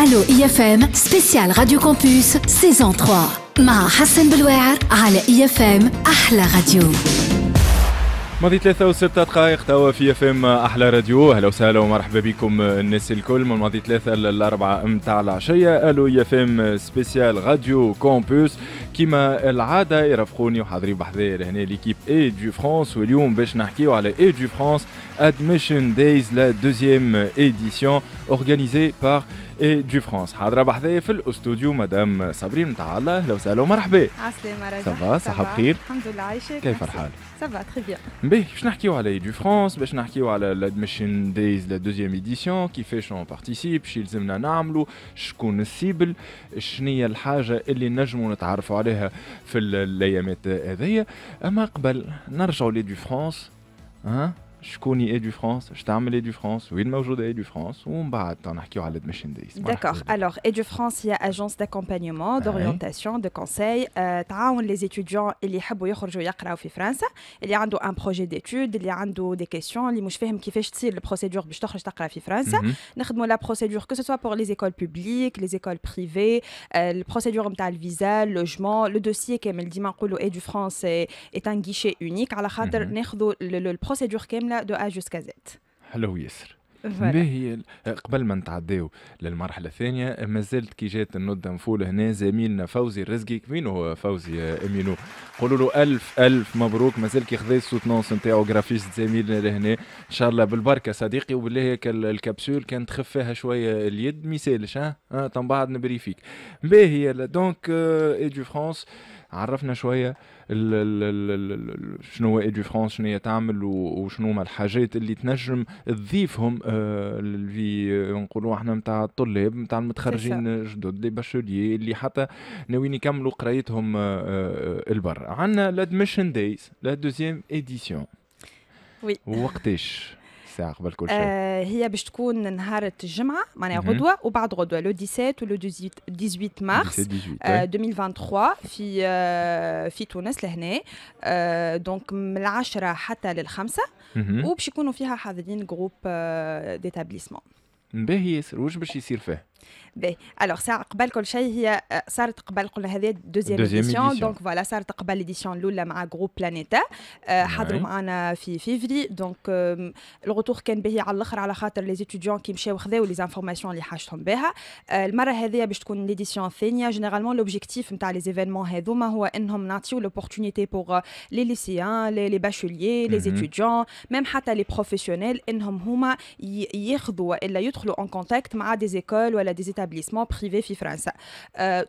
Allo IFM spécial Radio Campus saison 3 مع حسن بلواعر على IFM أحلى راديو. ماضي 3 و6 دقائق توا في FM أحلى راديو. أهلا وسهلا ومرحبا بكم الناس الكل من ماضي 3 ل4 متاع العشية. ألو IFM سبيسيال راديو كامبوس كيما العادة يرافقوني وحاضرين بحذايا لهنا ليكيب اي دو فرانس، واليوم باش نحكيو على اي دو فرانس Admission Days, la deuxième édition organisée par اي دو فرانس. حاضرة بحذايا في الاستوديو مدام صابرين متاع الله. أهلا وسهلا ومرحبا. عسلامة رجاء. صافا صحة بخير؟ الحمد لله عايشك. كيف الحال؟ صافا تري بيان. باهي باش نحكيو على اي دو فرانس، باش نحكيو على الادميشن دايز لا دوزيام ايديسيون، كيفاش اون بارتيسيب، شي يلزمنا نعملو، شكون السيبل، شنيا الحاجة اللي نجمو نتعرفوا عليها في الايامات هذيا. اما قبل نرجعوا لي دو فرانس، شكوني اي دو فرانس، اش تعمل اي دو فرانس، وين موجوده اي دو فرانس، ومن بعد نحكيو على الادميشن دايز. D'accord. Alors, اي دو فرانس هي اجونس d'accompagnement, d'orientation, de conseil. تعاون لي étudiants اللي يحبوا يخرجوا يقراو في فرنسا، اللي عنده ان بروجي d'études، اللي عنده دي كيسيون، اللي مش فاهم كيفاش تصير البروسيدور باش تخرج تقرا في فرنسا. نخدموا لا بروسيدور que ce soit pour les écoles publiques, les écoles privées, البروسيدور نتاع الفيزا، اللوجمون، لو دوسيي كامل. ديما نقولوا اي دو فرانس est un guichet unique على خاطر ناخذوا البروسيدور كامله de A jusqu'à Z. حلو ياسر. باهي قبل ما نتعداو للمرحله الثانيه، مازالت كي جات النوضه نفول هنا زميلنا فوزي الرزقي. وين هو فوزي امينو؟ قولوا له الف الف مبروك، مازال كيخذ السوتونس نتاعو غرافيست زميلنا لهنا. ان شاء الله بالبركه صديقي، وبالله هيك الكبسول كانت تخف فيها شويه اليد ما يسالش. من بعد نبري فيك. باهي دونك اي دو فرانس عرفنا شويه شنو هو اي دو فرانس، شنو هي تعمل وشنو هما الحاجات اللي تنجم تضيفهم في نقولوا احنا نتاع الطلاب نتاع المتخرجين جدد، لي باشوليي اللي حتى ناويين يكملوا قرايتهم البر. عندنا الادميشن دايز لا دوزيام ايديسيون. وي. وقتاش ساعة قبل كل شيء؟ هي باش تكون نهار الجمعة، معناها غدوة وبعد غدوة، لو 17 و لو 18 مارس 2023 في تونس لهنا. دونك من 10 حتى لل5، وباش يكونوا فيها حاضرين جروب ديتابليسمون. باهي ياسر. واش باش يصير فيه؟ باهي الوغ ساعة قبل كل شيء هي صارت قبل، قلنا هذه دوزيام ايديسيون. دونك فوالا صارت قبل الايديسيون الاولى مع جروب بلانيتا، حضروا معنا في فيفري. دونك الغطور كان باهي على الاخر على خاطر لي ستوديون كي مشاو خذاو لي زانفورماسيون اللي حاجتهم بها. المره هذه باش تكون ليديسيون الثانيه. جينيرالمون لوبجيكتيف نتاع لي زيفينمون هذوما هو انهم نعطيو لوبورتونيتي بور لي ليسيان، لي باشوليي، لي ستوديون، ميم حتى لي بروفيسيونيل، انهم هما ياخذوا والا يدخلوا ان كونتاكت مع دي زيكول ولا دي établissements privés في فرنسا.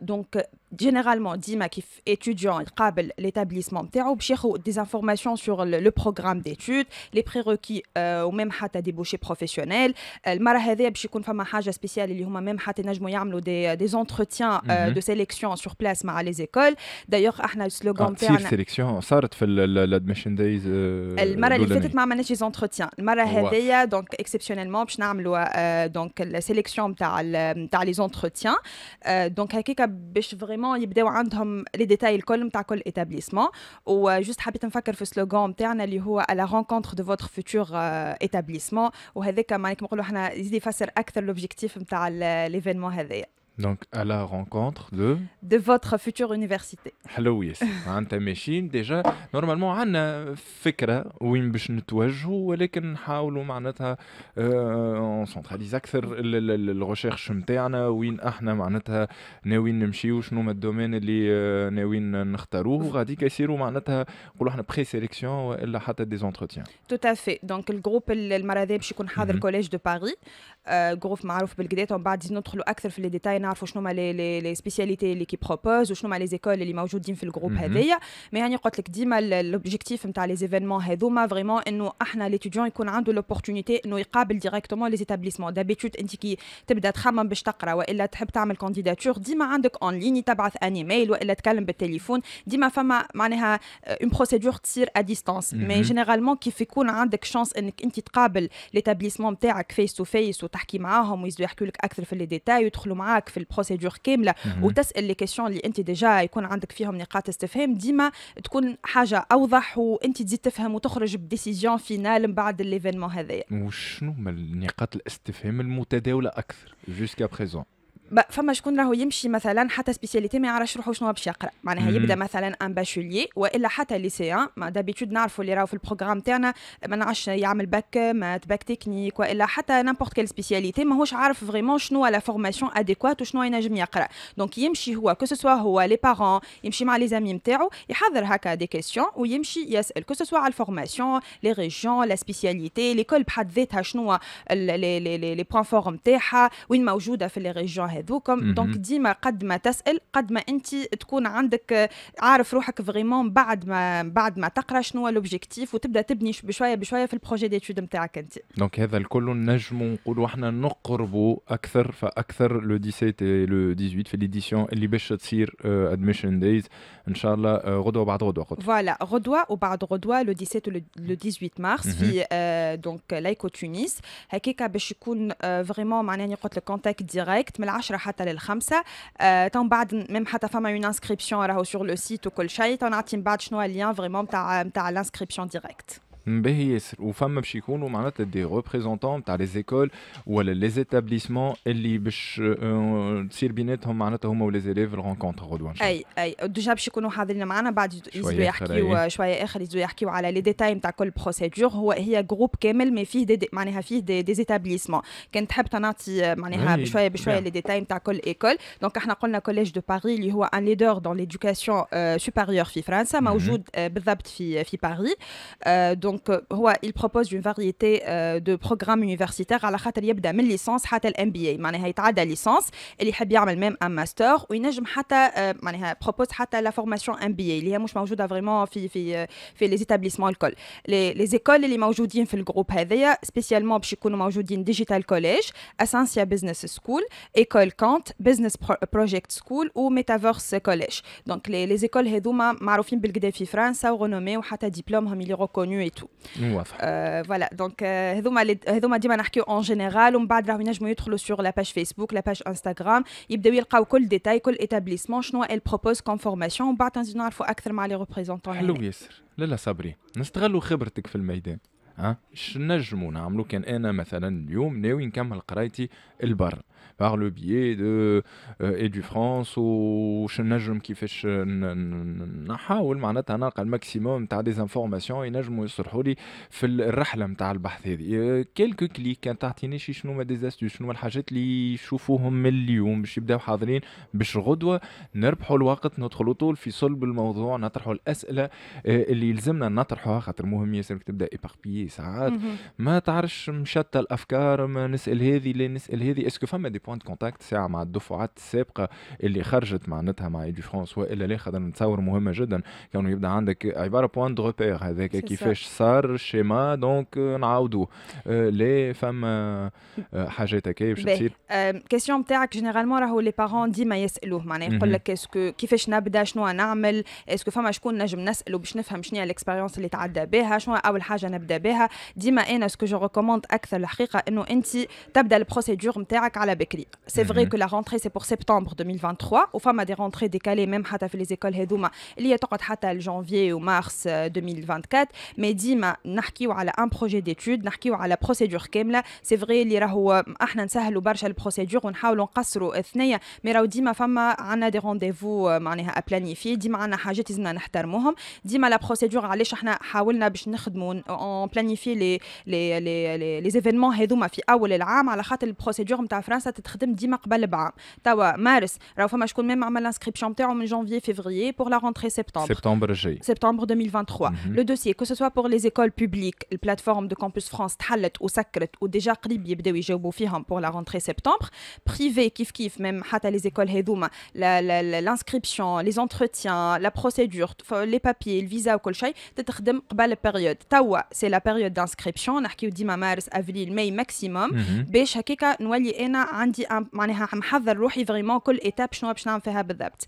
donc généralement ديما كيف étudiant يقابل l'établissement نتاعو باش ياخذ des informations sur le programme d'études, les prérequis ou même حتى débouchés professionnels. المره هذه باش يكون فما حاجه سبيسيال اللي هما ميم حتى نجموا يعملوا des entretiens de sélection sur place مع les écoles. d'ailleurs احنا السلوغان نتاعنا سيليكسيون صارت في الادميشن دايز المره اللي فاتت ما عملناش des entretiens. المره هذه دونك اكسبسيونيلمون باش نعملوا دونك السيليكسيون نتاع لي زونتروتيان. دونك هكاك باش فريمون يبداو عندهم لي ديتاي الكل نتاع كل ايتابليسمون. وجوست حبيت نفكر في السلوغان نتاعنا اللي هو على رونكونتر دو فوتر فوتور ايتابليسمون، وهذاك معناها نقولوا احنا يزيد يفسر اكثر لوبجيكتيف نتاع ليفينمون هذايا. Donc à la rencontre de votre future université. حلو ياسر. معناتها ماشيين ديجا نورمالمون عندنا فكره وين باش نتوجهوا، ولكن نحاولوا معناتها اون سونتراليز اكثر الريشيرش نتاعنا، وين احنا معناتها ناويين نمشيو، شنو هما الدومين اللي ناويين نختاروه، وغاديك يصيروا معناتها نقولوا احنا بري سيليكسيون والا حتى دي زونتروتيان. تو افي. دونك الجروب المره هذه باش يكون حاضر كوليج دو باريس، جروب معروف بالكدا. ومن بعد ندخلوا اكثر في لي ديتاي، نعرفوا شنو هما لي سبيسياليتي اللي كي بروبوز وشنو هما لي زيكول اللي موجودين في الجروب هذايا. مي هاني قلت لك ديما لوبجيكتيف نتاع لي زيفينمون هذوما فريمون انه احنا ليتيديون يكون عنده لوبورتونيتي انه يقابل ديريكتومون لي زيتابليسمون. دابيتود انت كي تبدا تخمم باش تقرا والا تحب تعمل كانديداتور، ديما عندك اون ليني، تبعث ان ايميل والا تكلم بالتليفون. ديما فما معناها اون بروسيدور تصير ا ديستانس. مي جينيرالمون كيف يكون عندك شانس انك انت تقابل ليتابليسمون نتاعك فيس تو فيس وتحكي معاهم ويزيدوا يحكوا لك اكثر في لي ديتاي ويدخلوا معاك في البروسيدور كامله وتسال لي كيسيون اللي انت ديجا يكون عندك فيهم نقاط استفهام. ديما تكون حاجه اوضح وانت تزيد تفهم وتخرج بديسيزيون فينال من بعد ليفينمون هذايا. وشنو هما نقاط الاستفهام المتداوله اكثر جوسكا بريزون فما شكون راهو يمشي مثلا حتى سبيسياليتي ما يعرفش روحو شنو باش يقرا معناها يبدا مثلا ان باشوليي والا حتى ليسيان ما دابيتود نعرفوا اللي راهو في البروغرام تاعنا ما نعرفش يعمل باك مات باك تكنيك والا حتى نامبورت كيل سبيسياليتي ماهوش عارف فريمون شنو لا فورماسيون اديكوات وشنو ينجم يقرا دونك يمشي هو كو سوا هو لي بارون يمشي مع لي زامي نتاعو يحضر هكا دي كيسيون ويمشي يسال كو سوا على الفورماسيون لي ريجيون لا سبيسياليتي ليكول بحد ذاتها شنو لي بوين فور نتاعها وين موجوده في لي ريجيون هذوكم دونك ديما قد ما تسال قد ما انت تكون عندك عارف روحك فريمون بعد ما تقرا شنو لوبجيكتيف وتبدا تبني بشويه بشويه في البروجي ديتود نتاعك انت دونك هذا الكل نجموا نقولوا احنا نقربوا اكثر فاكثر لو 17 لو 18 في ليديسيون اللي باش تصير ادميشن دايز ان شاء الله غدوه بعد غدوه فوالا غدوه وبعد غدوه لو 17 لو 18 مارس في دونك لايكو تونس هكاكا باش يكون فريمون معناها قلت لك كونتاكت ديريكت من 10 حتى لل5 تم بعد ميم حتى فما اون انسكريبسيون راهو سور لو سيت وكل شيء تنعطي من بعد شنو اللين فريمون تاع الانسكريبسيون ديريكت باهي ياسر وفما باش يكونوا معناتها دي ريبريزونطون تاع لي زيكول ولا لي زيتابليسمون اللي باش تصير بيناتهم معناتها هما ولي زيليف الرونكونتر غدوه ان شاء الله اي ديجا باش يكونوا حاضرين معنا بعد يزيدوا يحكيوا شويه اخر يزيدوا يحكيوا على لي ديتاي نتاع كل بروسيدور هي جروب كامل مي فيه معناها فيه دي زيتابليسمون كان تحب تنعطي معناها بشويه لي ديتاي نتاع كل ايكول دونك احنا قلنا كوليج دو باري اللي هو ان ليدر دون ليدوكاسيون سوبيريور في فرنسا موجود بالضبط في باريس دونك هو il propose une variété de programmes universitaires على خاطر يبدا من ليسانس حتى الام بي اي معناها يتعدى ليسانس اللي يحب يعمل ميم ان ماستر وينجم حتى معناها بروبوز حتى لا فورماسيون ام بي اي اللي هي مش موجوده فريمون في لي زيتابليسمون الكل لي زيكول اللي موجودين في الجروب هذايا سبيسيالمون باش يكونوا موجودين ديجيتال كوليج اسانسيا بزنس سكول ايكول كانت بزنس بروجيكت سكول وميتافيرس كوليج دونك لي زيكول هذوما معروفين بالكدا في فرنسا ورونومي وحتى ديبلومهم اللي ريكونو اي تو فوالا دونك هذوما ديما نحكيو اون جينيرال ومن بعد راهو ينجموا يدخلوا سور لا باج فيسبوك لا باج انستغرام يبداو يلقاو كل ديتاي كل ايتابليسمون شنو ال بروبوز كوم فورماسيون ومن بعد نزيدو نعرفوا اكثر مع لي ريبريزونطون حلو ياسر لا صبري نستغلوا خبرتك في الميدان اش نجموا نعملوا كان انا مثلا اليوم ناوي نكمل قرايتي البر par le biais de Edu France وش نجم كيفاش نحاول معناتها نلقى الماكسيموم تاع دي انفورماسيون ينجموا يصرحوا لي في الرحله نتاع البحث هذه كيلكو كليك كان تعطيني شنو ما دي استيو شنو الحاجات اللي يشوفوهم من اليوم باش يبداو حاضرين باش غدوه نربحوا الوقت ندخلوا طول في صلب الموضوع نطرحوا الاسئله اللي يلزمنا نطرحوها خاطر مهم ياسر تبدا ايباربيي ساعات ما تعرفش مشتت الافكار ما نسال هذه لا نسال هذه اسكو فما دي بوينت كونتاكت ساعه مع الدفعات السابقه اللي خرجت معناتها مع ايدي فرانس والا لا خاطر نتصور مهمه جدا كانوا يبدا عندك عباره بوينت دو ريبير هذاك كيفاش صار الشيما دونك نعاودوه لي فما حاجات هكا باش تصير كيسيون نتاعك جينيرالمون راهو لي بارون ديما يسالوه معناها يقول لك اسكو كيفاش نبدا شنو نعمل اسكو فما شكون نجم نسالو باش نفهم شنو هي الاكسبيريونس اللي تعدى بها شنو اول حاجه نبدا بها ديما انا اسكو جو ريكوموند اكثر الحقيقه انه انت تبدا البروسيدور نتاعك على بكري سي فري كو لا رونتري سي بور سبتمبر 2023 وفما دي رونتري ديكالي ميم حتى في لي زيكول هذوما اللي هي تقعد حتى لجانفي ومارس 2024 مي ديما نحكيو على ان بروجي ديتود نحكيو على بروسيدور كامله سي فري اللي راهو احنا نسهلوا برشا البروسيدور ونحاولوا نقصروا الثنيه مي راهو ديما فما عندنا دي رونديفو معناها ابلانيفي ديما عندنا حاجات لازمنا نحترموهم ديما لا بروسيدور علاش احنا حاولنا باش نخدموا اون بلانيفي لي زيفينمون هذوما في اول العام على خاطر البروسيدور نتاع فرنسا تتخدم ديما قبل بعام توا مارس راهو فما شكون ميم عمل الانسكريبسيون نتاعو من جانفي فيفري بور لا رونتري سبتمبر الجاي سبتمبر 2023 لو دوسيي كو سوا بور لي زيكول بوبليك البلاتفورم دو كامبوس فرانس تحلت وسكرت وديجا قريب يبداو يجاوبوا فيهم بور لا رونتري سبتمبر بريفي كيف ميم حتى لي زيكول هذوما الانسكريبسيون لي زونتروتيان لا بروسيدور لي بابيي الفيزا وكل شيء تتخدم قبل البيريود توا سي لا بيريود دانسكريبسيون نحكيو ديما مارس افريل ماي ماكسيموم باش هكاكا نولي انا عندي معناها محضر روحي فريمون كل ايتاب شنو باش نعمل فيها بالضبط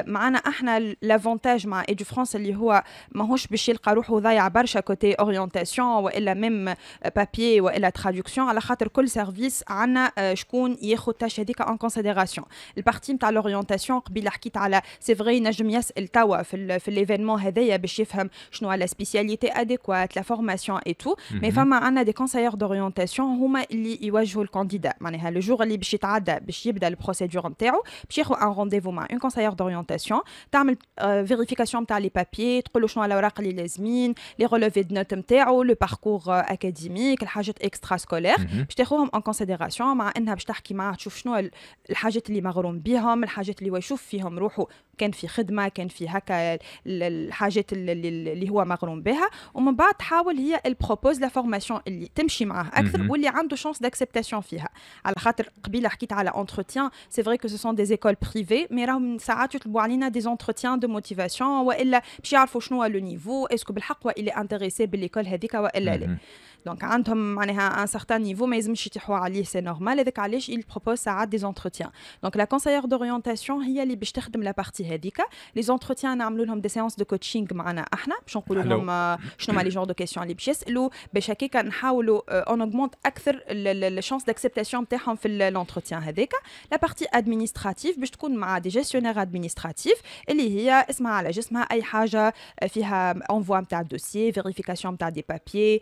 معنا احنا لافونتاج مع ايدو فرانس اللي هو ماهوش باش يلقى روحه ضايع برشا كوتي اورينتاسيون والا ميم بابيي والا ترادكسيون على خاطر كل سيرفيس عندنا شكون ياخذ تاش هذيك ان كونسيديراسيون البارتي نتاع الاورينتاسيون قبيله حكيت على سي فري نجم يسال توا في ليفينمون هذايا باش يفهم شنو لا سبيسياليتي اديكوات لا فورماسيون d'orientation et tout. Mais فما عندنا des conseillers d'orientation هما اللي يوجهوا الكانديدا معناها le jour اللي باش يتعدى باش يبدا البروسيدور نتاعو باش ياخذ un rendez-vous مع une conseillère d'orientation تعمل vérification نتاع les papiers تقول له شنو الاوراق اللي لازمين les relevés de notes نتاعو le parcours académique الحاجات extra scolaire باش تاخذهم en considération مع انها باش تحكي معاه تشوف شنو الحاجات اللي مغروم بهم الحاجات اللي هو يشوف فيهم روحه كان في خدمه كان في هكا الحاجات اللي هو مغروم بها ومن بعد تحاول هي البروبوز لا فورماسيون اللي تمشي معاه اكثر واللي عنده شانس داكسبتاسيون فيها على خاطر قبيله حكيت على entretien c'est vrai que ce sont des écoles privées mais راهم ساعات يطلبوا علينا des entretiens de motivation والا باش يعرفوا شنو هو لو نيفو اسكو بالحق اللي انتريسي بالايكول هذيك والا لا دونك عندهم معناها ان سارتان نيفو ما يلزمش يتيحوا عليه سي نورمال هذاك علاش il propose ساعات des entretiens دونك لا conseillère d'orientation هي اللي باش تخدم لا بارتي هذيك لي entretiens نعملوا لهم دي séances de coaching معنا احنا باش نقولوا لهم شنو ما لي جور دو كيسيون اللي باش يسالوا باش هكاك نحاولوا اون اوغمونت اكثر الشانس داكسبتاسيون نتاعهم في الانتروتيان هذاك لا بارتي ادمينستراتيف باش تكون مع دي جيستيونير ادمينستراتيف اللي هي اسمها على جسمها اي حاجه فيها انفوا نتاع الدوسيي فيريفيكاسيون نتاع دي بابيي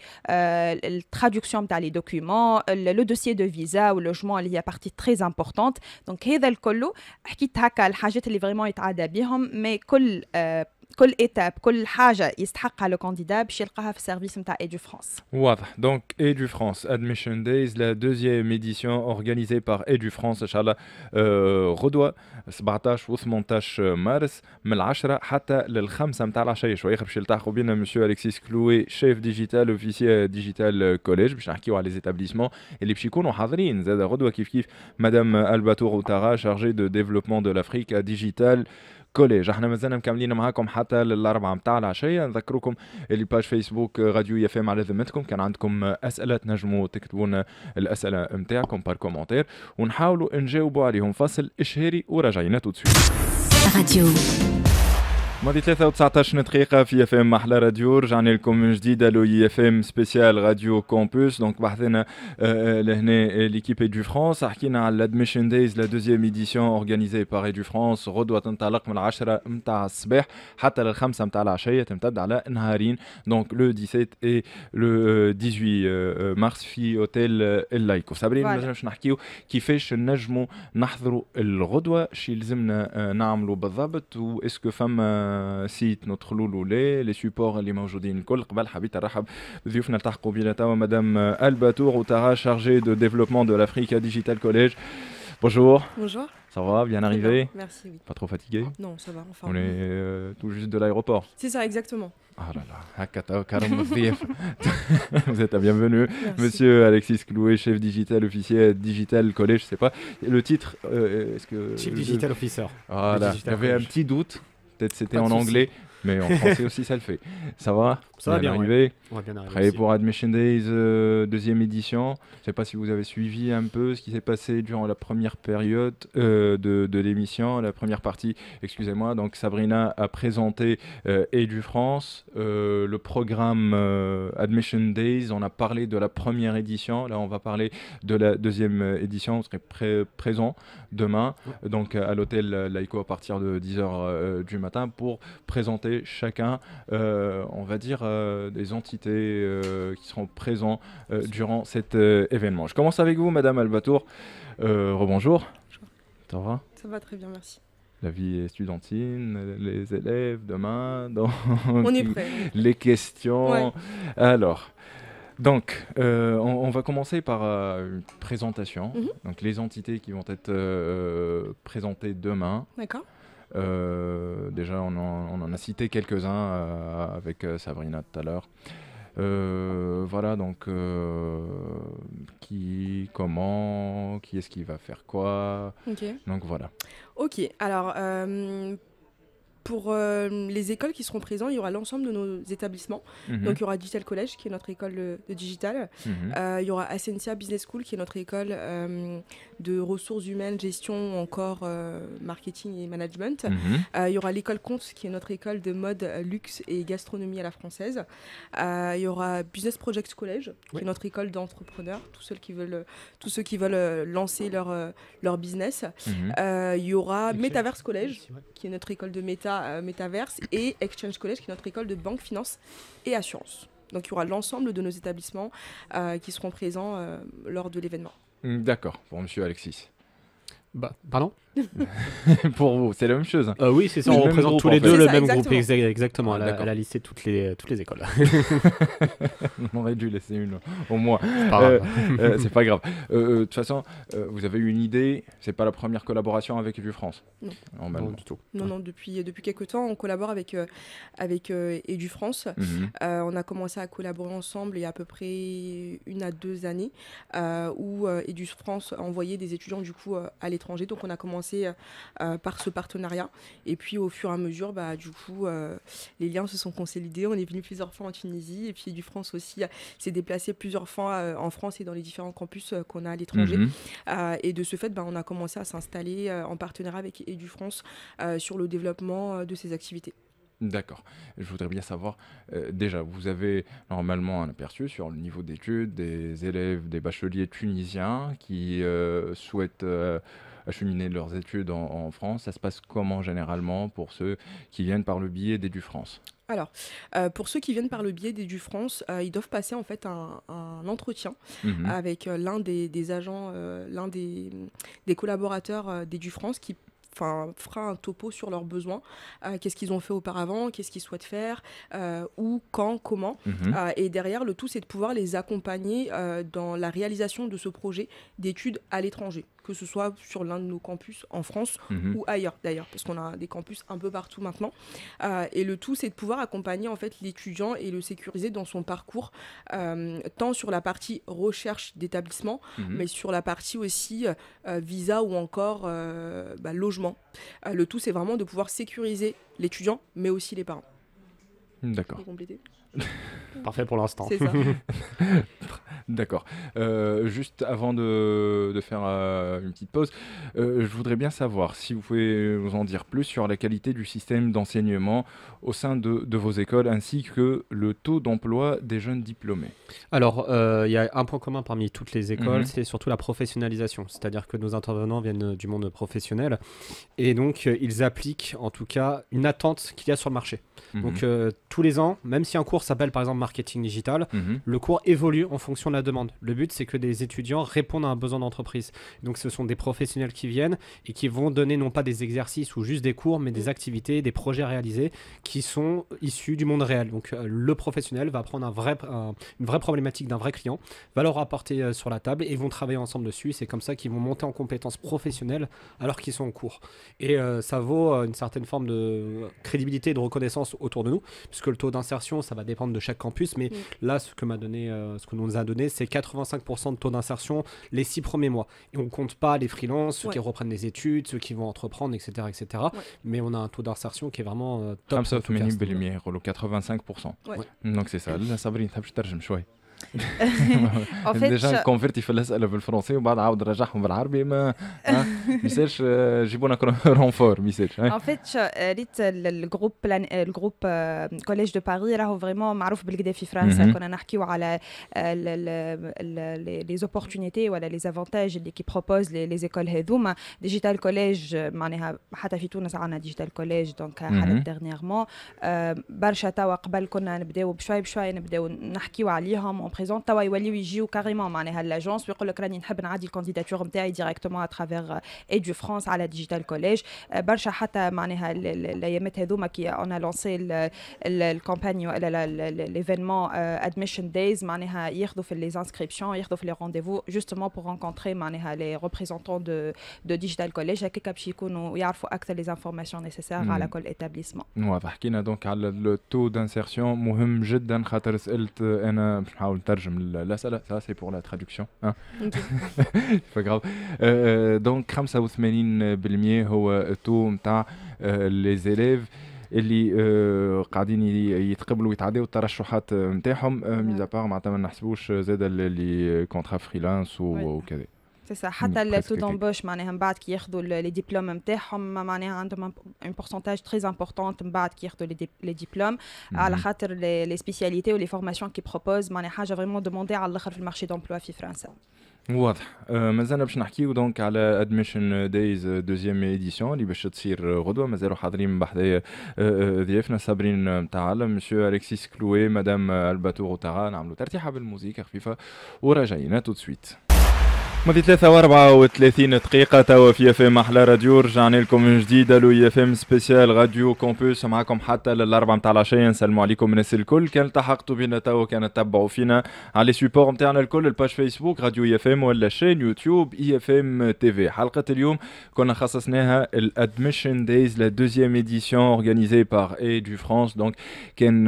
الترادكسيون نتاع لي دوكيومون لو دوسيي دو فيزا واللوجمون اللي هي بارتي تري امبورطونت دونك هذا الكل حكيت هكا الحاجات اللي فريمون يتعدى بهم مي كل étape كل حاجه يستحقها لو كانديدا باش يلقاها في السيرفيس نتاع ايدو فرانس. واضح. Donc ايدو فرانس Admission Days la deuxième édition organisée par ايدو فرانس ان شاء الله غدوه 17 و 18 مارس من 10 حتى لل5 نتاع العشيه شويه باش يلتحقوا بينا مسيو اليكسيس كلوي شيف ديجيتال اوفيسيال ديجيتال كوليج باش نحكيو على لي زيتابليسمون اللي باش يكونوا حاضرين زاد غدوه كيف مدام الباتور اوتارا شارجي دو ديفلوبمون دو لافريك ديجيتال كوليج. احنا مازلنا مكملين معاكم حتى للاربعه نتاع العشيه. نذكركم اللي باج فيسبوك راديو اف ام على ذمتكم كان عندكم اسئله تنجموا تكتبوا الاسئله نتاعكم بار كومونتير ونحاولوا نجاوبوا عليهم. فاصل اشهاري وراجعين تو تسويت. راديو ماضي 3 دقيقة في اف ام احلى راديو. رجعنا لكم من جديد لو اف ام سبيسيال راديو كومبوس. دونك بحثنا لهنا ليكيب ايدو فرانس. حكينا على الادميشن دايز لا دوزيام ايديسيون اورغانيزي بار ايدو فرانس. غدوة تنطلق من 10 نتاع الصباح حتى لل5 نتاع العشية تمتد على نهارين. دونك لو 17 اي لو 18 مارس في اوتيل اللايكو. صابرين باش نحكيو كيفاش نجموا نحضروا الغدوة شي لازمنا نعملوا بالضبط واسكو فما سيت ندخلوا له لي سيبور اللي موجودين الكل. قبل حبيت نرحب بضيوفنا التحقوا بينا توا مدام الباتور اوتارا شارجي دو développement de l'Afrique Digital College. Bonjour. Bonjour. Ça va, bien arrivé? Merci, oui. Pas trop fatigué? Non, ça va, enfin. On est tout juste de l'aéroport. C'est ça, exactement. Ah là là, vous êtes la bienvenue. Monsieur Alexis Clouet, chef digital officier Digital College, je sais pas. Le titre, est-ce que... Chief Digital Officer. Voilà, j'avais un petit doute. Peut-être c'était en anglais, mais en français aussi ça le fait. Ça va? Ça va bien arrivé. On va bien arriver. Prêt pour Admission Days, deuxième édition. Je ne sais pas si vous avez suivi un peu ce qui s'est passé durant la première période de l'émission, la première partie, excusez-moi. Donc Sabrina a présenté edu France, le programme Admission Days. On a parlé de la première édition. Là, on va parler de la deuxième édition. On serait présent demain, donc à l'hôtel Laïco à partir de 10h du matin pour présenter chacun, on va dire, des entités qui seront présents durant cet événement. Je commence avec vous, Madame Albatour. Rebonjour. Ça va? Ça va très bien, merci. La vie estudiantine, les élèves demain, donc on est prêt. Les questions. Ouais. Alors, donc, on va commencer par une présentation. Donc, les entités qui vont être présentées demain. D'accord. Déjà, on en a cité quelques-uns avec Sabrina tout à l'heure. Voilà, donc qui, comment, qui est-ce qui va faire quoi. Okay. Donc voilà. Ok, alors pour les écoles qui seront présentes, il y aura l'ensemble de nos établissements. Donc il y aura Digital College, qui est notre école de digital. Il y aura Ascensia Business School, qui est notre école de ressources humaines, gestion, encore marketing et management. Il y aura l'école Compte, qui est notre école de mode, luxe et gastronomie à la française. Il y aura Business Project College, qui est notre école d'entrepreneurs, tous ceux qui veulent lancer leur business. Il y aura Metaverse College, qui est notre école de Metaverse, et Exchange College, qui est notre école de banque, finance et assurance. Donc il y aura l'ensemble de nos établissements qui seront présents lors de l'événement. D'accord, pour monsieur Alexis. Pardon. Pour vous, c'est la même chose. Oui, c'est ça, on représente tous les deux le même groupe, exactement. Elle a listé toutes les écoles. On aurait dû laisser une, au moins. C'est pas grave. De toute façon, vous avez eu une idée, c'est pas la première collaboration avec EduFrance? Non, du tout. Non, depuis quelques temps, on collabore avec EduFrance. On a commencé à collaborer ensemble il y a à peu près 1 à 2 années, où EduFrance a envoyé des étudiants du coup à l'étranger. Donc on a commencé par ce partenariat. Et puis au fur et à mesure, du coup, les liens se sont consolidés. On est venu plusieurs fois en Tunisie. Et puis EduFrance aussi s'est déplacé plusieurs fois en France et dans les différents campus qu'on a à l'étranger. Et de ce fait, on a commencé à s'installer en partenariat avec EduFrance sur le développement de ces activités. D'accord. Je voudrais bien savoir, déjà, vous avez normalement un aperçu sur le niveau d'études des élèves, des bacheliers tunisiens qui souhaitent acheminer leurs études en France. Ça se passe comment généralement pour ceux qui viennent par le biais d'EduFrance? Alors, pour ceux qui viennent par le biais d'EduFrance, ils doivent passer en fait un entretien avec l'un des agents, l'un des collaborateurs d'EduFrance qui fera un topo sur leurs besoins, qu'est-ce qu'ils ont fait auparavant, qu'est-ce qu'ils souhaitent faire, où, quand, comment. Et derrière, le tout, c'est de pouvoir les accompagner dans la réalisation de ce projet d'études à l'étranger, que ce soit sur l'un de nos campus en France ou ailleurs d'ailleurs, parce qu'on a des campus un peu partout maintenant. Et le tout, c'est de pouvoir accompagner en fait l'étudiant et le sécuriser dans son parcours, tant sur la partie recherche d'établissement, mais sur la partie aussi visa ou encore logement. Le tout, c'est vraiment de pouvoir sécuriser l'étudiant, mais aussi les parents. D'accord. Parfait pour l'instant. C'est ça. D'accord. Juste avant de faire une petite pause, je voudrais bien savoir si vous pouvez nous en dire plus sur la qualité du système d'enseignement au sein de vos écoles ainsi que le taux d'emploi des jeunes diplômés. Alors, il y a un point commun parmi toutes les écoles, c'est surtout la professionnalisation. C'est-à-dire que nos intervenants viennent du monde professionnel et donc ils appliquent en tout cas une attente qu'il y a sur le marché. Donc tous les ans, même si un cours s'appelle par exemple marketing digital, le cours évolue en fonction de la demande. Le but, c'est que des étudiants répondent à un besoin d'entreprise. Donc ce sont des professionnels qui viennent et qui vont donner non pas des exercices ou juste des cours, mais des activités, des projets réalisés qui sont issus du monde réel. Donc le professionnel va prendre une vraie problématique d'un vrai client, va leur apporter sur la table et vont travailler ensemble dessus. C'est comme ça qu'ils vont monter en compétences professionnelles alors qu'ils sont en cours. Et ça vaut une certaine forme de crédibilité et de reconnaissance autour de nous, puisque le taux d'insertion, ça va dépendre de chaque campus, mais là, ce que nous nous a donné, c'est 85% de taux d'insertion les 6 premiers mois. Et on ne compte pas les freelances, ceux qui reprennent des études, ceux qui vont entreprendre, etc. Mais on a un taux d'insertion qui est vraiment top. 85%. Donc c'est ça. Là, Sabrine, tu peux te En fait, déjà كونفرتي في الاسئله بالفرنسي وبعد عاود نرجعهم بالعربي ما ميساج جيبونا رونفور ميساج. En fait, le groupe Collège de Paris راهو vraiment معروف بالكدا في فرنسا. كنا نحكيو على les opportunités ولا les avantages اللي كي propose les écoles هذوما. Digital College معناها حتى في تونس عندنا ديجيتال كوليج دونك حالة dernièrement برشا توا قبل كنا نبداو بشوي نبداو نحكيو عليهم بريزون توا يوليو يجيو كاريمون معناها لاجونس ويقول لك راني نحب نعدي الكانديداتور نتاعي ديريكتومون اترافير EduFrance على ديجيتال كوليج. برشا حتى معناها الايامات هذوما كي انا لونسي الكامباني ولا ليفينمون ادميشن دايز معناها ياخذوا في لي انسكريبسيون ياخذوا في لي رونديفو جوستومون بور رونكونتري معناها لي ريبريزونطون دو ديجيتال كوليج هكاك باش يكونوا يعرفوا اكثر لي انفورماسيون نيسيسير على كل ايتابليسمون. واضح. حكينا دونك على لو تو دانسيرسيون مهم جدا خاطر سالت انا نحاول نترجم الاسئله ça c'est pour la traduction hein. pas grave. Donc 85% هو التو نتاع les élèves اللي قاعدين يتقبلوا ويتعداو الترشحات نتاعهم ميزا بار معناتها ما نحسبوش زاد اللي كونترا فريلانس وكذا. C'est ça. حتى le taux d'embauche معناها من بعد كي ياخذوا les diplômes نتاعهم معناها عندهم un pourcentage très important من بعد كي ياخذوا les diplômes على خاطر les spécialités ou les formations qu'ils proposent معناها حاجة vraiment demandée على الآخر في المارشي d'emploi في فرنسا. واضح. مازالنا باش نحكيو دونك على ادميشن دايز دوزيام ايديسيون اللي باش تصير غدوه. مازالوا حاضرين بحذايا ضيافنا صابرين متعلم مسيو الكسيس كلوي مدام الباتور وتاغا. نعملوا ترتيحه بالموسيقى خفيفه وراجعين تو سويت. ماضي 3:34 دقيقة توا في اف ام احلى راديو. رجعنا لكم من جديد الو اف ام سبيسيال راديو كومبوس معكم حتى للأربعة متاع العشية. نسلموا عليكم الناس الكل كان التحقتوا بينا توا كان تتبعوا فينا على لي سوبور نتاعنا الكل الباج فيسبوك راديو اي اف ام ولا شين يوتيوب اي اف ام تي في. حلقة اليوم كنا خصصناها الادميشن دايز لا دوزيام ايديسيون اورغانيزي بار اي دو فرانس. دونك كان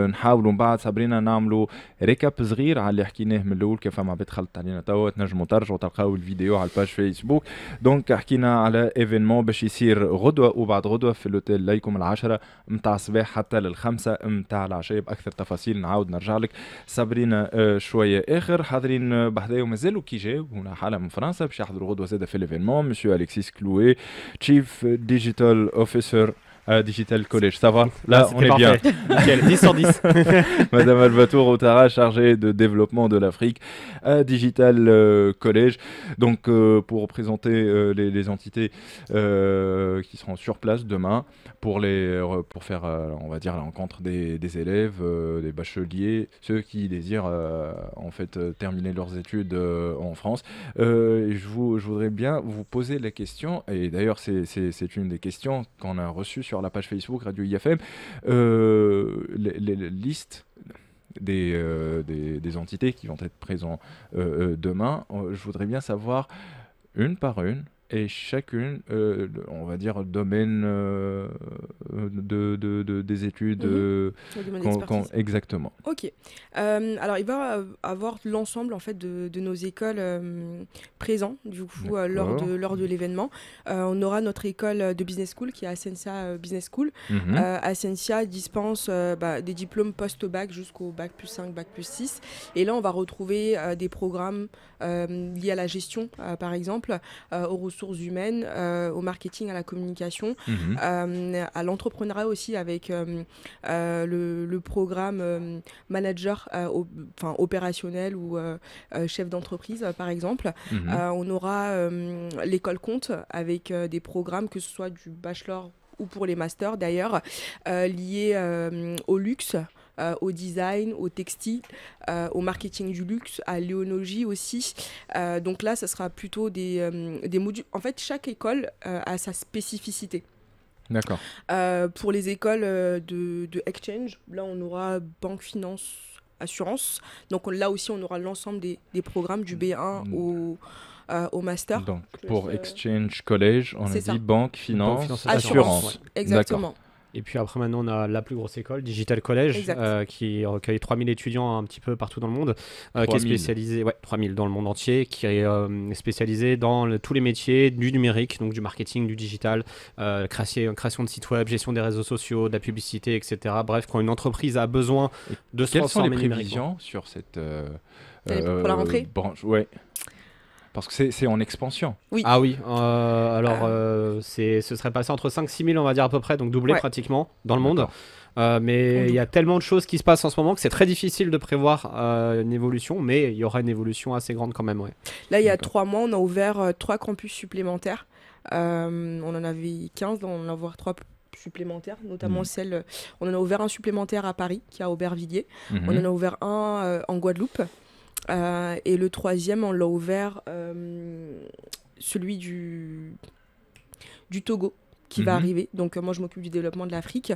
نحاولوا من بعد صابرينا نعملوا ريكاب صغير على اللي حكيناه من الاول. كيف ما دخلت علينا توا تنجموا ترجعوا تلقاو الفيديو على الباج فيسبوك. دونك حكينا على ايفينمون باش يصير غدوه وبعد غدوه في الاوتيل ليكم 10 متاع الصباح حتى لل5 متاع العشيه. باكثر تفاصيل نعاود نرجع لك صابرينا شويه اخر. حاضرين بحذايا ومازالوا كي جاو هنا حاله من فرنسا باش يحضروا غدوه زاده في الايفينمون مسيو الكسيس كلوي تشيف ديجيتال اوفيسر Digital College, ça va? Là, on est bien. Nickel, 10 sur 10. Madame Albatour Ouattara, chargée de développement de l'Afrique à Digital College. Donc, pour présenter les entités qui seront sur place demain, pour faire, on va dire, la rencontre des élèves, des bacheliers, ceux qui désirent en fait terminer leurs études en France. Je voudrais bien vous poser la question, et d'ailleurs, c'est une des questions qu'on a reçues sur la page Facebook Radio IFM, les listes des entités qui vont être présentes demain. Je voudrais bien savoir une par une et chacune, on va dire, domaine des études. Exactement. Ok. Alors, il va avoir l'ensemble en fait de nos écoles présents du coup lors de l'événement. On aura notre école de business school qui est Ascensia Business School. Ascensia dispense des diplômes post-bac jusqu'au bac plus 5, bac plus 6. Et là, on va retrouver des programmes liés à la gestion, par exemple, aux ressources humaines, au marketing, à la communication, à l'entrepreneuriat aussi avec le programme manager opérationnel ou chef d'entreprise par exemple. On aura l'école compte avec des programmes que ce soit du bachelor ou pour les masters d'ailleurs liés au luxe, au design, au textile, au marketing du luxe, à l'éonologie aussi. Donc là, ça sera plutôt des modules. En fait, chaque école a sa spécificité. D'accord. Pour les écoles de exchange, là, on aura banque, finance, assurance. Donc là aussi, on aura l'ensemble des programmes du B1 au master. Donc pour Exchange College, on a dit banque, finance, assurance. Ouais, exactement. Et puis après maintenant on a la plus grosse école, Digital College, qui recueille 3000 étudiants un petit peu partout dans le monde, qui est spécialisée, 3000 dans le monde entier, qui est spécialisée dans tous les métiers du numérique, donc du marketing, du digital, création de sites web, gestion des réseaux sociaux, de la publicité, etc. Bref, quand une entreprise a besoin de se transformer numériquement. Quelles sont les prévisions sur cette pour la rentrée branche? Ouais. Parce que c'est en expansion. Oui. Ah oui, alors ce serait passé entre 5-6 000 on va dire à peu près, donc doublé pratiquement dans le monde. Mais il y a tellement de choses qui se passent en ce moment que c'est très difficile de prévoir une évolution, mais il y aura une évolution assez grande quand même. Ouais. Là, il y a 3 mois, on a ouvert 3 campus supplémentaires. On en avait 15, on en a ouvert 3 supplémentaires, notamment on en a ouvert un supplémentaire à Paris, qui est à Aubervilliers. On en a ouvert un en Guadeloupe. Et le 3e, on l'a ouvert, celui du Togo, qui va arriver. Donc moi, je m'occupe du développement de l'Afrique.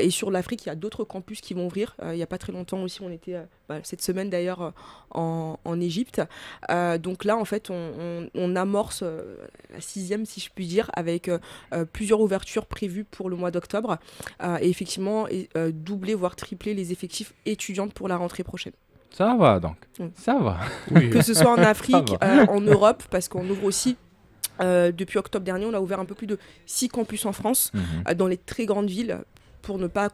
Et sur l'Afrique, il y a d'autres campus qui vont ouvrir. Il n'y a pas très longtemps aussi, on était, cette semaine d'ailleurs, en Égypte. Donc là, en fait, on amorce la 6e, si je puis dire, avec plusieurs ouvertures prévues pour le mois d'octobre. Et effectivement, doubler, voire tripler les effectifs étudiantes pour la rentrée prochaine. Ça va donc, ça va. Oui. Que ce soit en Afrique, en Europe, parce qu'on ouvre aussi, depuis octobre dernier, on a ouvert un peu plus de 6 campus en France, dans les très grandes villes, pour ne pas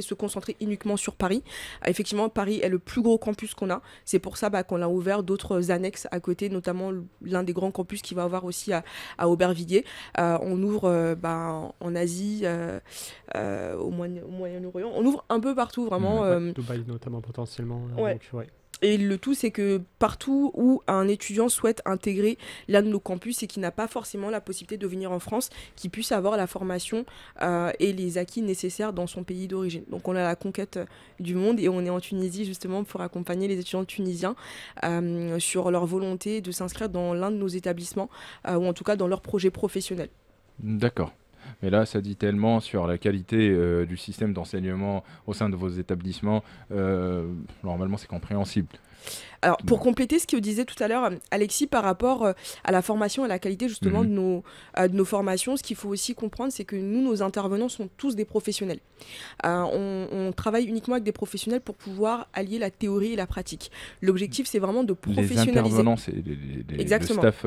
se concentrer uniquement sur Paris. Effectivement, Paris est le plus gros campus qu'on a. C'est pour ça qu'on a ouvert d'autres annexes à côté, notamment l'un des grands campus qui va avoir aussi à Aubervilliers. On ouvre en Asie, au Moyen-Orient. On ouvre un peu partout, vraiment. Dubaï notamment, potentiellement. Ouais. Donc, ouais. Et le tout, c'est que partout où un étudiant souhaite intégrer l'un de nos campus et qui n'a pas forcément la possibilité de venir en France, qu'il puisse avoir la formation et les acquis nécessaires dans son pays d'origine. Donc on a la conquête du monde et on est en Tunisie justement pour accompagner les étudiants tunisiens sur leur volonté de s'inscrire dans l'un de nos établissements ou en tout cas dans leur projet professionnel. D'accord. Mais là, ça dit tellement sur la qualité du système d'enseignement au sein de vos établissements. Normalement, c'est compréhensible. Alors, pour compléter ce que disait tout à l'heure Alexis par rapport à la formation et à la qualité justement de nos formations, ce qu'il faut aussi comprendre, c'est que nous, nos intervenants sont tous des professionnels. On travaille uniquement avec des professionnels pour pouvoir allier la théorie et la pratique. L'objectif, c'est vraiment de professionnaliser. Les intervenants, c'est le staff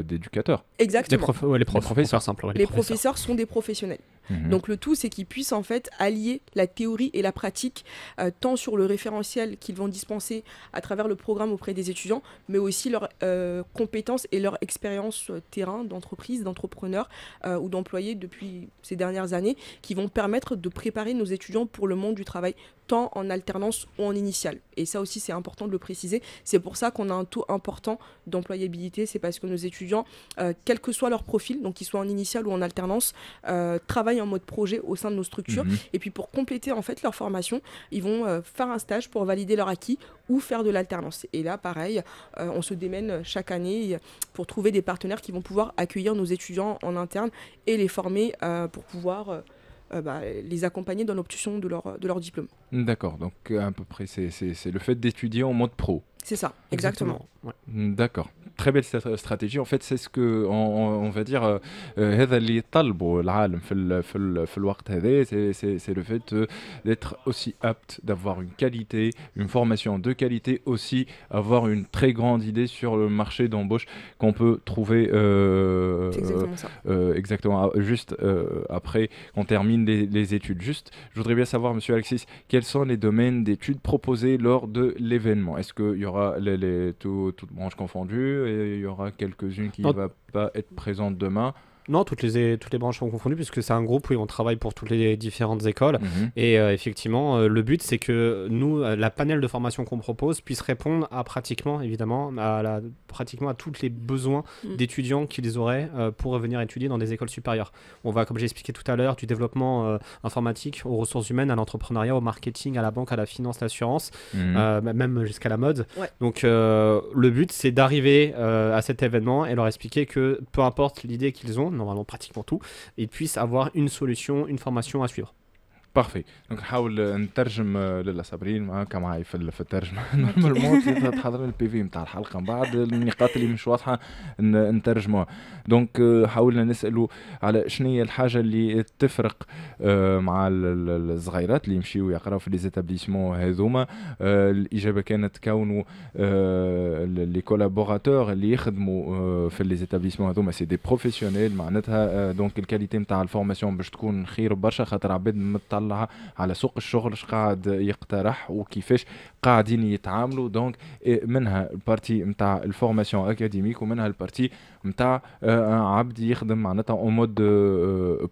d'éducateurs. Exactement. Les professeurs simples. Les professeurs sont des professionnels. Donc le tout, c'est qu'ils puissent en fait allier la théorie et la pratique, tant sur le référentiel qu'ils vont dispenser à travers le programme auprès des étudiants, mais aussi leurs compétences et leur expérience terrain d'entreprise, d'entrepreneur ou d'employés depuis ces dernières années, qui vont permettre de préparer nos étudiants pour le monde du travail, tant en alternance ou en initiale. Et ça aussi, c'est important de le préciser. C'est pour ça qu'on a un taux important d'employabilité. C'est parce que nos étudiants, quel que soit leur profil, donc qu'ils soient en initiale ou en alternance, travaillent en mode projet au sein de nos structures. Et puis pour compléter en fait leur formation, ils vont faire un stage pour valider leur acquis ou faire de l'alternance. Et là, pareil, on se démène chaque année pour trouver des partenaires qui vont pouvoir accueillir nos étudiants en interne et les former pour pouvoir les accompagner dans l'obtention de leur diplôme. D'accord, donc à peu près c'est le fait d'étudier en mode pro. C'est ça, exactement. Ouais. D'accord. Très belle stratégie. En fait, c'est ce que on va dire هذا اللي يطلبه العالم في الوقت هذا, c'est le fait d'être aussi apte, d'avoir une qualité, une formation de qualité, aussi avoir une très grande idée sur le marché d'embauche qu'on peut trouver c'est exactement ça. Exactement juste après qu'on termine les études. Juste, je voudrais bien savoir, monsieur Alexis, quels sont les domaines d'études proposés lors de l'événement? Est-ce qu'il y aura toutes branches confondues et il y aura quelques-unes qui ne vont pas être présentes demain? Non, toutes les branches sont confondues puisque c'est un groupe où on travaille pour toutes les différentes écoles. Et effectivement, le but, c'est que nous, la panel de formation qu'on propose puisse répondre à pratiquement à tous les besoins d'étudiants qu'ils auraient pour venir étudier dans des écoles supérieures. On va, comme j'ai expliqué tout à l'heure, du développement informatique aux ressources humaines, à l'entrepreneuriat, au marketing, à la banque, à la finance, l'assurance, même jusqu'à la mode. Ouais. Donc le but, c'est d'arriver à cet événement et leur expliquer que peu importe l'idée qu'ils ont, normalement pratiquement tout, ils puissent avoir une solution, une formation à suivre. بارفي. دونك نحاول نترجم لاله صابرين معاك معايا في الترجمه. نورمالمون تحضر البي في نتاع الحلقه من بعد النقاط اللي مش واضحه نترجموها. دونك حاولنا نسالوا على شنو هي الحاجه اللي تفرق مع الصغيرات اللي يمشيو يقراو في لي زيتابليسمون هذوما. الاجابه كانت كونوا لي كولابوراتور اللي يخدموا في لي زيتابليسمون هذوما سي دي بروفيسيونيل معناتها. دونك الكاليتي نتاع الفورماسيون باش تكون خير برشا خاطر عباد على سوق الشغل اش قاعد يقترح وكيفاش قاعدين يتعاملوا. دونك منها البارتي نتاع الفورماسيون اكاديميك ومنها البارتي نتاع عبد يخدم معناتها اون مود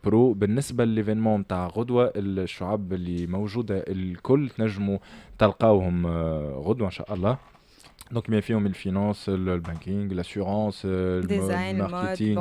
برو. بالنسبه لليفينمون نتاع غدوه الشعب اللي موجوده الكل تنجموا تلقاوهم غدوه ان شاء الله. Donc bien فيهم الفينانس, البانكينج, l'assurance, ديزاين, الماركتينج,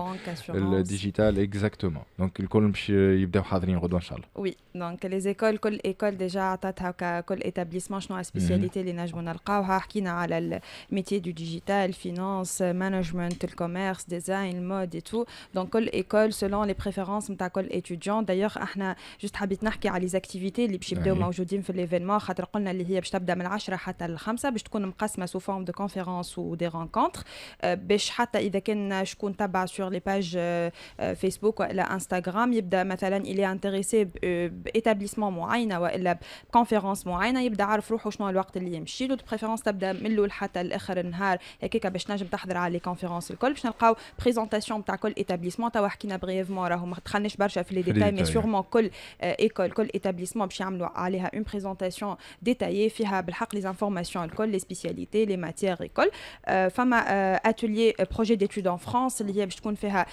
الديجيتال اكزاكتومون. دونك الكل باش يبداو حاضرين غدوه ان شاء الله. وي دونك لي زيكول كل ايكول ديجا عطاتها كل ايتابليسمون شنو سبيسياليتي اللي نجموا نلقاوها. حكينا على الميتي دو ديجيتال, فينانس, مانجمنت, الكوميرس, ديزاين, مود اي تو. دونك كل ايكول سولون لي بريفيرونس نتاع كل ايتيديون. دايوغ احنا جوست حبيت نحكي على لي زاكتيفيتي اللي باش يبداو موجودين في الايفينمون, خاطر قلنا اللي هي باش تبدا من 10 حتى ل5 باش تكون مقسمه سو forme de conférences ou des rencontres. باش حتى إذا كان شكون تبع sur les pages Facebook ولا انستغرام يبدا مثلا il est intéressé بإتابليسمون معينة ولا بكونفيرنس معينة يبدا عارف روحه شنو الوقت اللي يمشي له بريفيرونس تبدا من الاول حتى لاخر النهار هكاك باش نجم تحضر على لي كونفيرنس الكل باش نلقاو بريزونطاسيون تاع كل ايتابليسمون توا حكينا بريفمون راهو ما دخلناش برشا في لي ديتاي مي سورمون كل ايكول كل ايتابليسمون باش يعملوا عليها اون بريزونطاسيون ديتايي فيها بالحق لي انفورماسيون الكل لي سبيسياليتي لي ماتيير الكل فما اتوليي بروجي ديتود ان فرانس اللي هي باش تكون فيها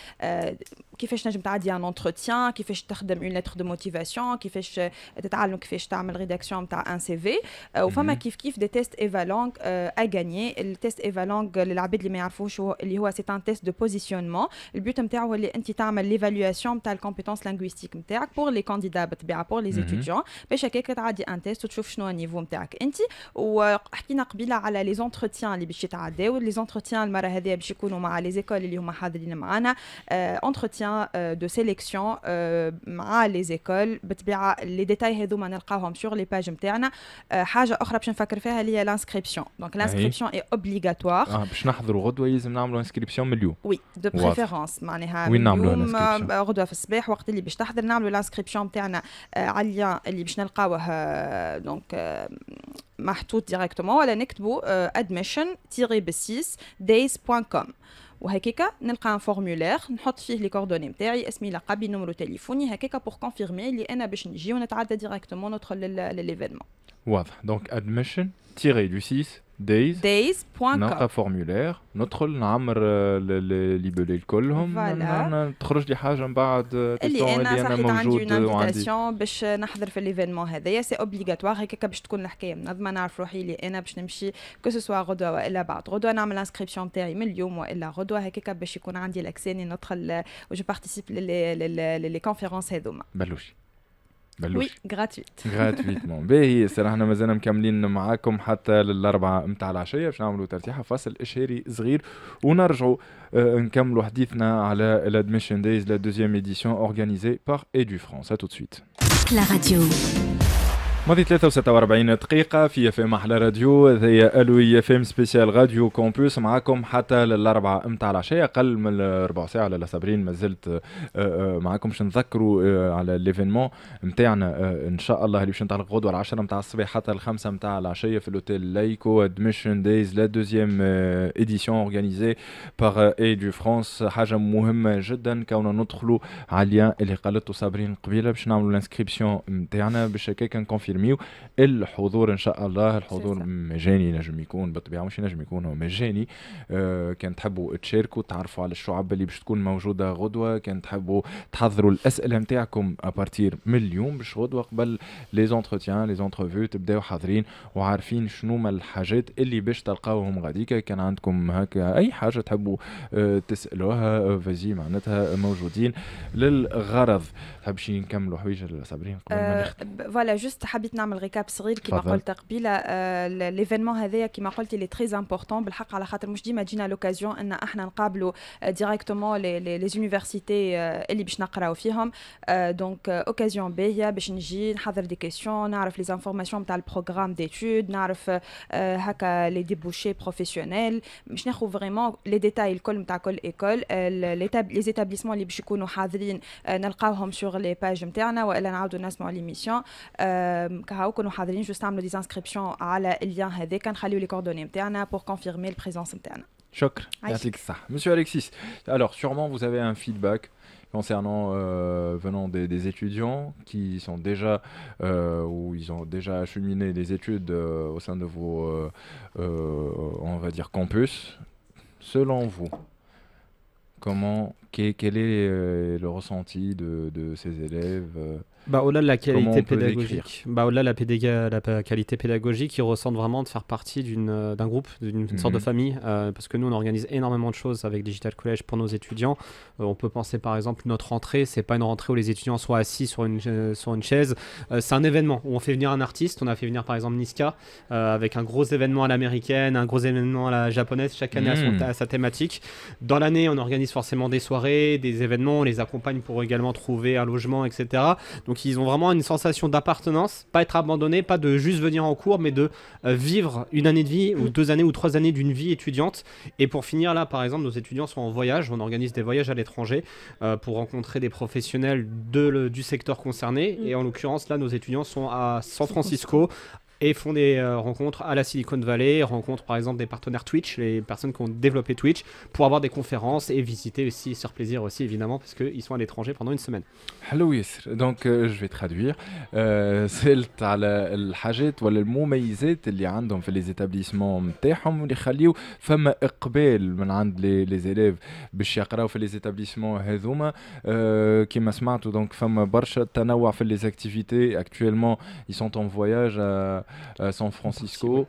كيفاش نجم تعدي ان انتروتيان كيفاش تخدم اون لتر دو موتيفاسيون كيفاش تتعلم كيفاش تعمل ريداكسيون تاع ان سي في وفما كيف دي تيست ايفالونغ ا غانيي التيست ايفالونغ للعباد اللي ما يعرفوش اللي هو سي ان تيست دو بوزيشنمون البوت نتاعو اللي انت تعمل ليفالواسيون تاع الكومبيتونس لينغويستيك نتاعك بور لي كانديدا بطبيعه بور لي ستوديون باش هكاك تعدي ان تيست وتشوف شنو النيفو نتاعك انت وحكينا قبيله على لي زونتروتيان اللي باش يتعداو لي زونتروتيان المره هذه باش يكونوا مع لي زيكول اللي هما حاضرين معنا entretien de sélection مع لي زيكول بالطبيعه لي ديتاي هذوما نلقاوهم sur les pages نتاعنا حاجه اخرى باش نفكر فيها اللي هي لانسكريبسيون دونك لانسكريبسيون اي اوبليغاتوار باش نحضروا غدوه لازم نعملوا انسكريبسيون من اليوم وي دو بريفيرونس معناها وين نعملوا الانسكريبسيون غدوه في الصباح وقت اللي باش تحضر نعملوا لانسكريبسيون نتاعنا على اللين اللي باش نلقاوه دونك محطوط ديريكتومون ولا نكتبوا admission-days.com وهكاكا نلقى ان فورمولير نحط فيه لي كوردوني نتاعي اسمي لقبي نمرو تليفوني هكاكا بور كونفيرمي اللي انا باش نجي ونتعدى ديريكتومون ندخل لليفينمون واضح دونك admission-du6 days.com نلقى فورمولير ندخل نعمر اللي كلهم تخرج لي حاجه من بعد اللي انا موجود عندي باش نحضر في ليفينمون هذايا سي اوبليغاتوار هكاك باش تكون الحكايه منظمه نعرف روحي اللي انا باش نمشي كو سوسوا غدوه والا بعد غدوه نعمل انسكريبسيون تاعي من اليوم والا غدوه هكاك باش يكون عندي لاكسيني ندخل وجو بارتيسيب لي كونفيرونس هذوما بلوش وي غراتويتمون باهي صراحه مازلنا مكملين معاكم حتى للأربعة متاع العشيه باش نعملوا ترتيحه فاصل اشهاري صغير ونرجعوا نكملوا حديثنا على l'Admission Days la deuxième édition organisée par Edu France. À tout de suite. La radio. ماضي 43 دقيقة في اف ام احلى راديو هذايا الوي اف ام سبيسيال راديو كومبوس معاكم حتى للأربعة متاع العشية أقل من ربع ساعة لالا صابرين مازلت معاكم باش نذكروا على ليفينمون متاعنا إن شاء الله اللي باش نتعلق غدوة 10 متاع الصباح حتى 5 متاع العشية في الأوتيل لايكو أدميشن دايز لا دوزيام إديسيون أورغانيزي باغ ايدو فرانس حاجة مهمة جدا كوننا ندخلوا على اللين اللي قالته صابرين قبيلة باش نعملوا الانسكريبسيون متاعنا باش هكاك نكونفيرميو الحضور ان شاء الله الحضور مجاني نجم يكون بالطبيعه مش نجم يكون هو مجاني كان تحبوا تشاركوا تعرفوا على الشعب اللي باش تكون موجوده غدوه كان تحبوا تحضروا الاسئله نتاعكم ابارتير من اليوم باش غدوه قبل لي زونتروتيان لي زونترفيو تبداو حاضرين وعارفين شنو ما الحاجات اللي باش تلقاوهم غاديكا كان عندكم هكا اي حاجه تحبوا تسالوها فازي معناتها موجودين للغرض. حابين نكملوا حوايج صابرين قبل ما نختم فوالا جوست حبيت نعمل ريكاب صغير كما قلت قبيله ليفينمون هذايا كما قلت لي تري امبورطون بالحق على خاطر مش ديما تجينا لوكازيون ان احنا نقابلوا ديريكتومون لي زونيفرسيتي اللي باش نقراو فيهم دونك اوكازيون باهيه باش نجي نحضر دي كيسيون نعرف لي زانفورماسيون تاع البروغرام ديتود نعرف هكا لي ديبوشي بروفيسيونيل باش ناخذ فريمون لي ديتاي الكل نتاع كل ايكول لي زيتابليسمون اللي باش يكونوا حاضرين نلقاوهم سور لي باج نتاعنا والا نعاودوا نسمعوا ليميسيون كهو كونوا حاضرين جوست نعملوا دي انسكريبسيون على اللين هذاك نخليو لي كوردوني نتاعنا بور كونفيرمي البريزونس نتاعنا. شكرا يعطيك الصحة. Monsieur Alexis, alors sûrement vous avez un feedback concernant venant des étudiants qui sont déjà ou ils ont déjà acheminé des études au sein de vos on va dire campus. Selon vous, quel est le ressenti de ces élèves au-delà de la qualité pédagogique, au-delà de la qualité pédagogique, ils ressentent vraiment de faire partie d'un groupe, d'une sorte de famille, parce que nous on organise énormément de choses avec Digital College pour nos étudiants. On peut penser par exemple notre rentrée, c'est pas une rentrée où les étudiants soient assis sur une chaise, c'est un événement où on fait venir un artiste. On a fait venir par exemple Niska avec un gros événement à l'américaine, un gros événement à la japonaise. Chaque année a sa thématique. Dans l'année, on organise forcément des soirées soirées, des événements, on les accompagne pour également trouver un logement, etc. Donc ils ont vraiment une sensation d'appartenance, pas être abandonné, pas de juste venir en cours, mais de vivre une année de vie ou 2 années ou 3 années d'une vie étudiante. Et pour finir là, par exemple, nos étudiants sont en voyage, on organise des voyages à l'étranger pour rencontrer des professionnels du secteur concerné. Et en l'occurrence là, nos étudiants sont à San Francisco, et font des rencontres à la Silicon Valley, rencontrent par exemple des partenaires Twitch, les personnes qui ont développé Twitch, pour avoir des conférences et visiter aussi, se faire plaisir aussi évidemment, parce qu'ils sont à l'étranger pendant une semaine. حلو ياسر. دونك je vais traduire. سألت على الحاجات ولا المميزات اللي عندهم في les établissements نتاعهم اللي يخليو فما إقبال من عند les élèves باش يقراو في les établissements هذوما. كما سمعتوا دونك فما برشا تنوع في les activités. Actuellement ils sont en voyage à San Francisco.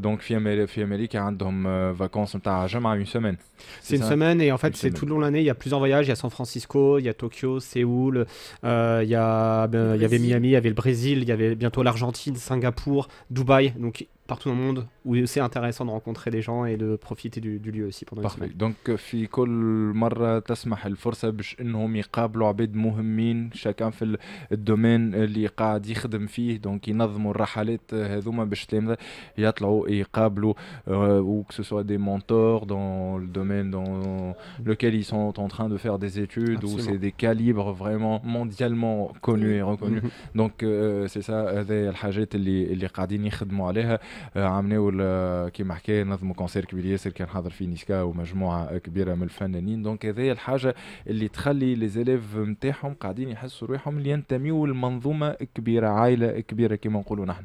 Donc في أمريكا عندهم vacances نتاع جمعة une semaine. C'est une semaine et en fait c'est tout le long de l'année, il y a plusieurs voyages, il y a San Francisco, il y a Tokyo, Séoul, il y avait Miami, il y avait le Brésil, il y avait bientôt l'Argentine, Singapour, Dubaï, donc partout dans le monde où c'est intéressant de rencontrer des gens et de profiter du lieu aussi pendant une semaine. Donc في كل مرة تسمح الفرصة باش انهم يقابلوا عباد مهمين شاكان في الدومين اللي قاعد يخدم فيه. دونك ينظموا الرحلات هذوما باش التلامذة يطلعوا يقابلوا ou que ce soit des mentors dans le domaine dans lequel ils sont en train de faire des études. Absolument. Où c'est des calibres vraiment mondialement connus et reconnus. Donc c'est ça هذه الحاجات اللي قاعدين يخدموا عليها. عملوا كيما حكى نظموا كونسير كبير ياسر كان حاضر فيه نيسكا ومجموعه كبيره من الفنانين. دونك هذه الحاجه اللي تخلي لي زيليف نتاعهم قاعدين يحسوا روحهم اللي ينتميوا لمنظومه كبيره عائله كبيره كما نقولوا نحن.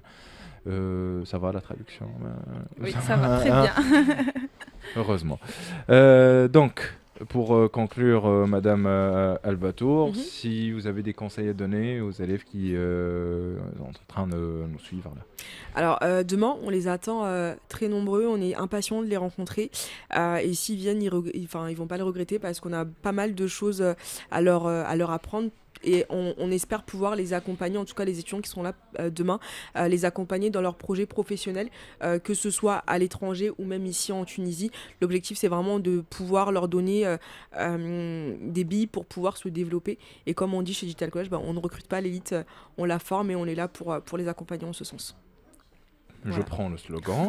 Ça va la traduction? Oui, ça va très bien. Heureusement. Donc pour conclure, Madame Albatour, si vous avez des conseils à donner aux élèves qui sont en train de nous suivre là. Alors demain, on les attend très nombreux, on est impatients de les rencontrer et s'ils viennent, ils vont pas le regretter parce qu'on a pas mal de choses à leur apprendre. Et on espère pouvoir les accompagner, en tout cas les étudiants qui seront là demain, les accompagner dans leurs projets professionnels, que ce soit à l'étranger ou même ici en Tunisie. L'objectif, c'est vraiment de pouvoir leur donner des billes pour pouvoir se développer. Et comme on dit chez Digital College, on ne recrute pas l'élite, on la forme et on est là pour les accompagner en ce sens. Je prends le slogan.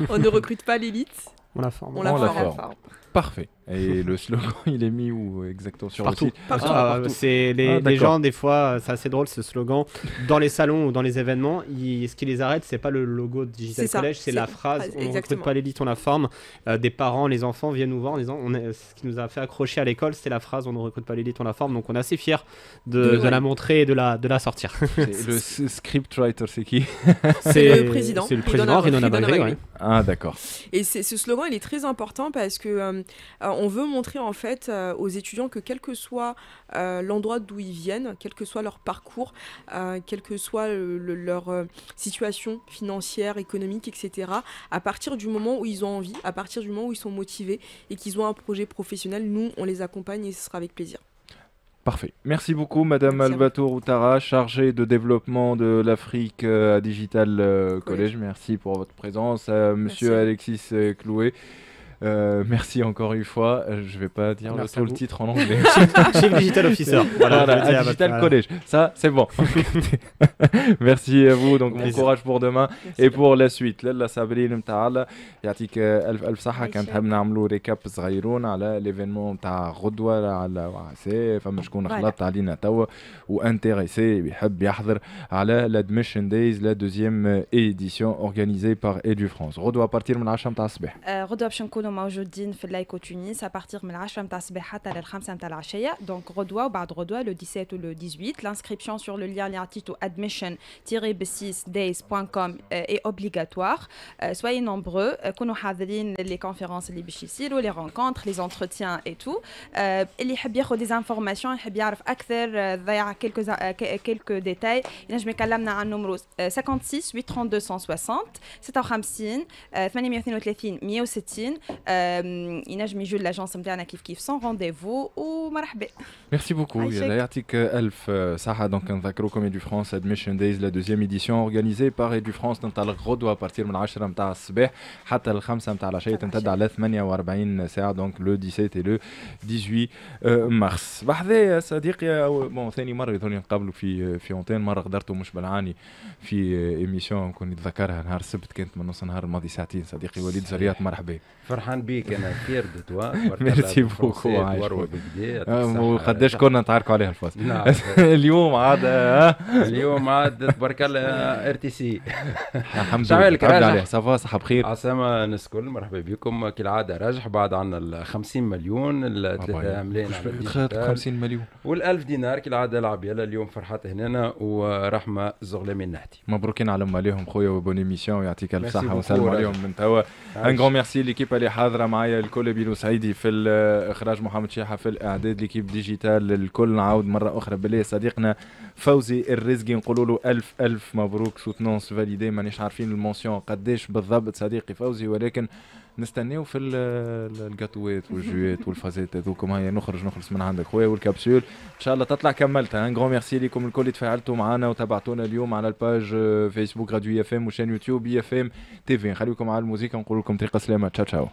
On ne recrute pas l'élite. On la forme. On la forme. Parfait. Et le slogan, il est mis où exactement sur partout. Le site? Partout. C'est les gens, des fois, c'est assez drôle ce slogan. Dans les salons ou dans les événements, ce qui les arrête, c'est pas le logo de Digital College, c'est la phrase on ne recrute pas l'élite, on la forme. Des parents, les enfants viennent nous voir en disant ce qui nous a fait accrocher à l'école, c'est la phrase on ne recrute pas l'élite, on la forme. Donc on est assez fiers de la montrer et de la sortir. Le scriptwriter, c'est qui? C'est le président. C'est le président, Rinon Abagri. Ouais. Ah, d'accord. Et ce slogan, il est très important parce que on veut montrer en fait aux étudiants que quel que soit l'endroit d'où ils viennent, quel que soit leur parcours, quelle que soit leur situation financière, économique, etc., à partir du moment où ils ont envie, à partir du moment où ils sont motivés et qu'ils ont un projet professionnel, nous, on les accompagne et ce sera avec plaisir. Parfait. Merci beaucoup, Madame Albatour Outara, chargée de développement de l'Afrique à Digital College. Merci pour votre présence. Monsieur Alexis Clouet. Merci encore une fois. Je vais pas dire tout le titre en anglais. Chief Digital Officer. Voilà, Digital College. Ça, c'est bon. Merci à vous. Donc, bon courage pour demain et pour la suite. لالا صابرين نتاع يعطيك الف صحة. كانت حاب نعملوا ريكاب صغيرون على ليفينمون نتاع غدوة على وعسى. فما شكون خلط علينا توا وانتريسي بيحب يحضر على l'Admission Days, la deuxième édition organisée par EduFrance. غدوة partir من 10 نتاع الصباح. غدوة باش نكونوا موجودين في اللايكو تونس ابارتيغ من 10 نتاع الصباح حتى لل5 نتاع العشيه. دونك غدوه وبعد غدوه لو 17 و لو 18. L'inscription sur le lien اللي عطيتو admission-b6days.com est obligatoire. Soyez nombreux, كونوا حاضرين les conférences اللي باش يصيروا, les rencontres, les entretiens et tout. اللي يحب ياخذ des informations, يحب يعرف اكثر, ضيع quelques détails, ينجم يكلمنا على النمرو 56 832 160 56 832 160. ينجم يجوا لاجونس نتاعنا كيف سون رونديفو ومرحبا. Merci beaucoup. يعطيك ألف صحة. دونك نذكروكم ايدو فرانس ادميشن دايز لا دوزيام ايديسيون اورغانيزي بار ايدو فرانس تنطلق غدوه بارتير من 10 نتاع الصباح حتى ل 5 نتاع العشيه تمتد على 48 ساعه دونك لو 17 لو 18 مارس. بحذايا صديقي بون ثاني مره يظهرني نقابلوا في اونتين مره قدرتوا مش بالعاني في ايميسيون كون نتذكرها نهار السبت كانت من نص نهار الماضي ساعتين صديقي وليد زريات مرحبا. فرحان بيك انا فير دو توا. ميرسي بوكو وقداش كنا نتعاركوا عليها الفاس. اليوم عاد تبارك الله ار تي سي. الحمد لله تعبنا عليه. صافا صحه بخير عسامه الناس الكل مرحبا بكم كالعاده راجح بعد عنا ال 50 مليون ال 3 ملايين على 50 مليون وال1000 دينار كالعاده لعب يلا اليوم فرحات هنا ورحمه الزغلامي النحتي. مبروكين على عليهم خويا وبون ايميسيون ويعطيك الف صحه وسلام عليهم من توا. ان غون ميرسي ليكيب اللي حاضره معايا الكل بيلو سعيدي في الاخراج محمد شيحه في الاعداد ليكيب ديجيتال الكل نعاود مره اخرى بالله صديقنا فوزي الرزقي نقولوا له الف مبروك سوتنونس فاليدي مانيش عارفين المونسيون قداش بالضبط صديقي فوزي ولكن نستناو في الجاتوات والجوات والفازات هذوكم هيا نخلص من عندك خويا والكبسول ان شاء الله تطلع كملتها. ان غران ميرسي لكم الكل اللي تفاعلتوا معنا وتابعتونا اليوم على الباج فيسبوك راديو اف ام وشان يوتيوب اف ام تي في. نخليكم على الموسيقى ونقول لكم طريقه سلامه. تشاو